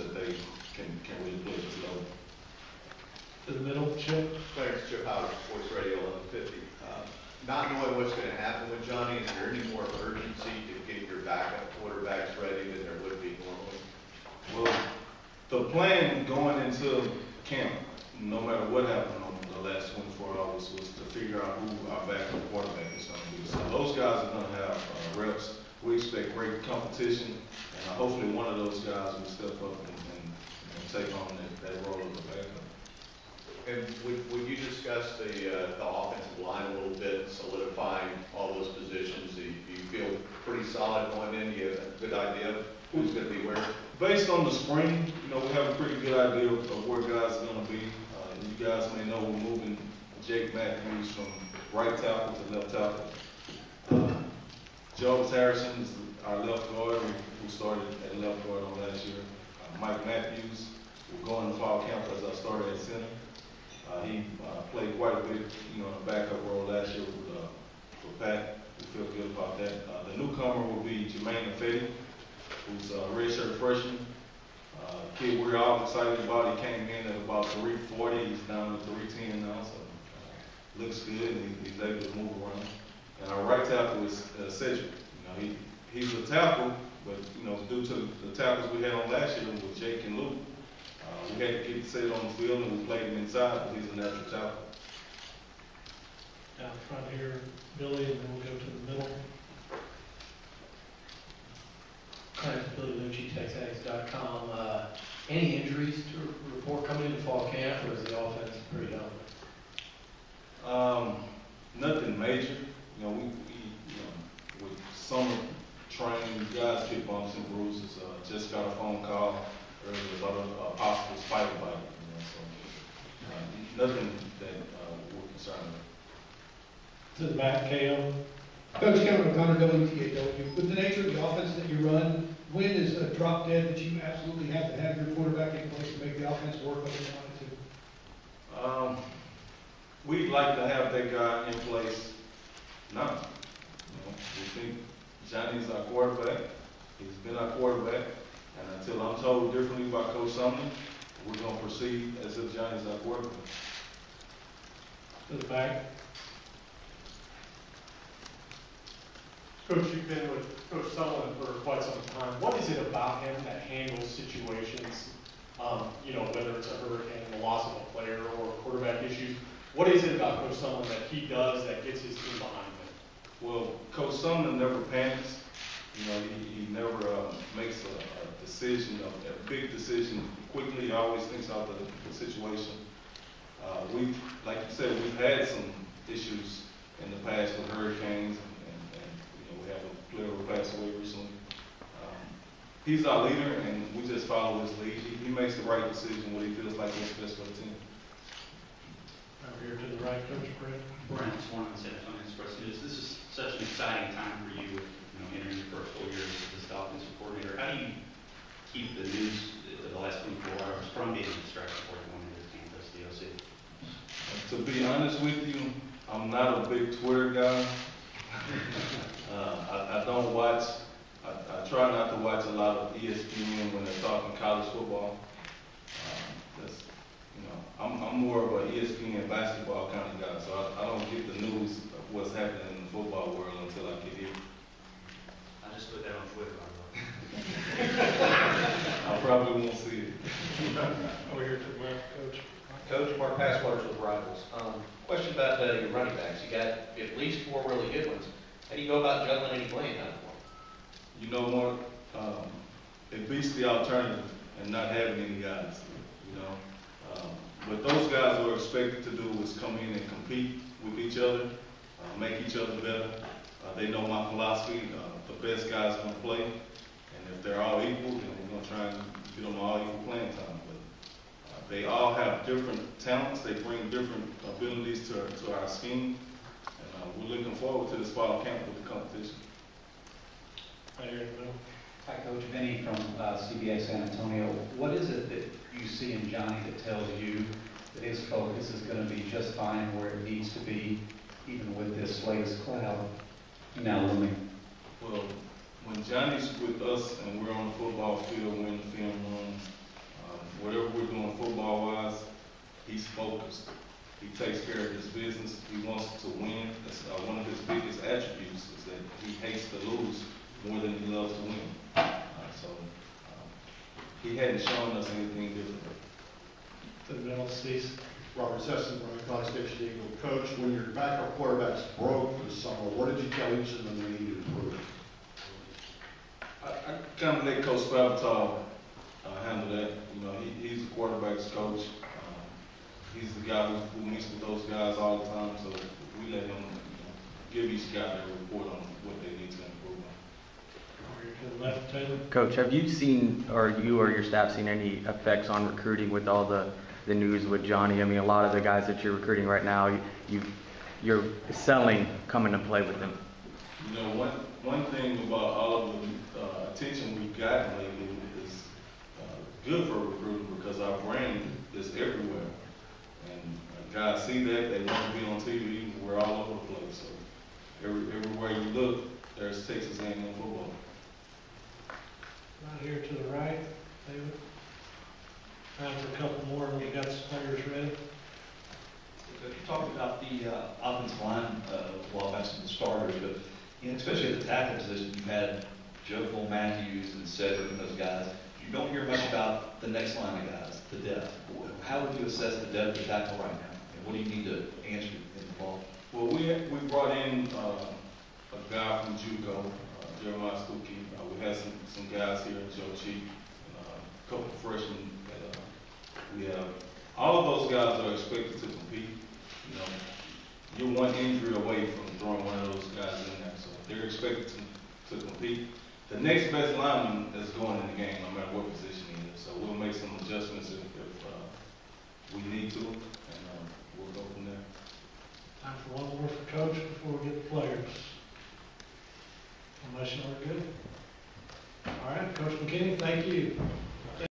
that they can really play at this level. To the middle, Chip. Clarence, Chip Howard, Sports Radio 1150. Not knowing what's going to happen with Johnny, is there any more urgency to get your backup quarterbacks ready than there would be normally? Well, the plan going into camp, no matter what happened on the last 24 hours, was to figure out who our backup quarterback is going to be. So those guys are going to have reps. We expect great competition, and hopefully one of those guys will step up and take on that role of the backup. And would you discuss the offensive line a little bit, solidifying all those positions? Do you feel pretty solid going in? Do you have a good idea of who's going to be where? Based on the spring, we have a pretty good idea of where guys are going to be. You guys may know we're moving Jake Matthews from right tackle to left tackle. Jarvis Harrison is our left guard, who started at left guard on last year. Mike Matthews will go in the fall camp as I started at center. He played quite a bit, in a backup role last year with Pat. We feel good about that. The newcomer will be Jermaine Affetti, who's a redshirt freshman. Kid we're all excited about. He came in at about 340. He's down to 310 now, so looks good, and he's able to move around. And our right tackle is Cedric. He's a tackle, but due to the tackles we had on last year with Jake and Luke, we had to get set on the field, and we played him inside, but he's a natural tackle. Down front here, Billy, and then we'll go to the middle. Clarence, Billy Lucci, TexAgs.com. Any injuries to report coming into fall camp, or is the offense pretty healthy? Nothing major. With summer training, guys get bumps and bruises. Just got a phone call earlier about a possible spider bite. So nothing that we're concerned with. To the back, KO. Coach Kevin O'Connor, WTAW. With the nature of the offense that you run, when is a drop dead that you absolutely have to have your quarterback in place to make the offense work like you want it to? We'd like to have that guy in place now. We think Johnny's our quarterback. He's been our quarterback. And until I'm told differently by Coach Sumner, we're going to proceed as if Johnny's our quarterback. To the back. Coach, you've been with Coach Sullivan for quite some time. What is it about him that handles situations, whether it's a hurricane, the loss of a player, or quarterback issues? What is it about Coach Sullivan that he does that gets his team behind him? Well, Coach Sumner never panics. He never makes a decision, a big decision quickly. He always thinks out the situation. Like you said, we've had some issues in the past with hurricanes, and we have a player who passed away recently. He's our leader, and we just follow his lead. He makes the right decision when he feels like it's best for the team. Over here to the right, Coach Brent. Brent Swan, San Antonio Express News. This is such an exciting time for you, entering your first full year as the offensive coordinator. How do you keep the news the last 24 hours from being a distraction for you going into campus, the OC? To be honest with you, I'm not a big Twitter guy. I don't watch. I try not to watch a lot of ESPN when they're talking college football. I'm more of an ESPN basketball kind of guy, so I don't get the news of what's happening in the football world until I get here. I just put that on Twitter, by the way. I probably won't see it. Over here to the left, Coach. Coach, Mark Passwater's with Rivals. Question about your running backs. You got at least 4 really good ones. How do you go about juggling any playing time for them? Mark, it beats the alternative and not having any guys. What those guys are expected to do is come in and compete with each other, make each other better. They know my philosophy. The best guys are going to play, and if they're all equal, then we're going to try and get them all equal playing time. But they all have different talents. They bring different abilities to our scheme, and we're looking forward to this fall camp with the competition. Right here in the middle. Hi, Coach. Vinny from CBA San Antonio. What is it that you see in Johnny that tells you that his focus is going to be just fine where it needs to be, even with this latest cloud now looming? Well, when Johnny's with us and we're on the football field, we're in the film room, he hadn't shown us anything different. To the middle, Cease. Robert Sesson, Running College Station Eagle. Coach, when your backup quarterback's broke for the summer, what did you tell each of them they need to improve? I kind of let Coach Spavital handle that. You know, he's the quarterback's coach. He's the guy who meets with those guys all the time, so we let him give each guy their report on what they need to improve on. Over here to the left, Taylor. Coach, have you seen, or you or your staff seen any effects on recruiting with all the news with Johnny? I mean, a lot of the guys that you're recruiting right now, you're selling coming to play with them. You know, one thing about all of the attention we've gotten lately is good for recruiting because our brand is everywhere. And guys see that, they want to be on TV, we're all over the place. So everywhere you look, there's Texas A&M football. Right here to the right, David. Time for a couple more, and we got some players ready. You talked about the offensive line, well, that's the starters, but you know, especially at the tackle position, you've had Joe Full Matthews and Cedric and those guys. You don't hear much about the next line of guys, the depth. How would you assess the depth of tackle right now? And what do you need to answer in the ball? Well, we brought in a guy from JUCO, Jeremiah Stuckey. We had some guys here, Joe Cheek, and a couple of freshmen that we have. All of those guys are expected to compete. You know, you're one injury away from throwing one of those guys in there, so they're expected to compete. The next best lineman is going in the game, no matter what position he is. So we'll make some adjustments if we need to, and we'll go from there. Time for one more for Coach before we get the players. Unless you're good. All right, Coach McKinney, thank you.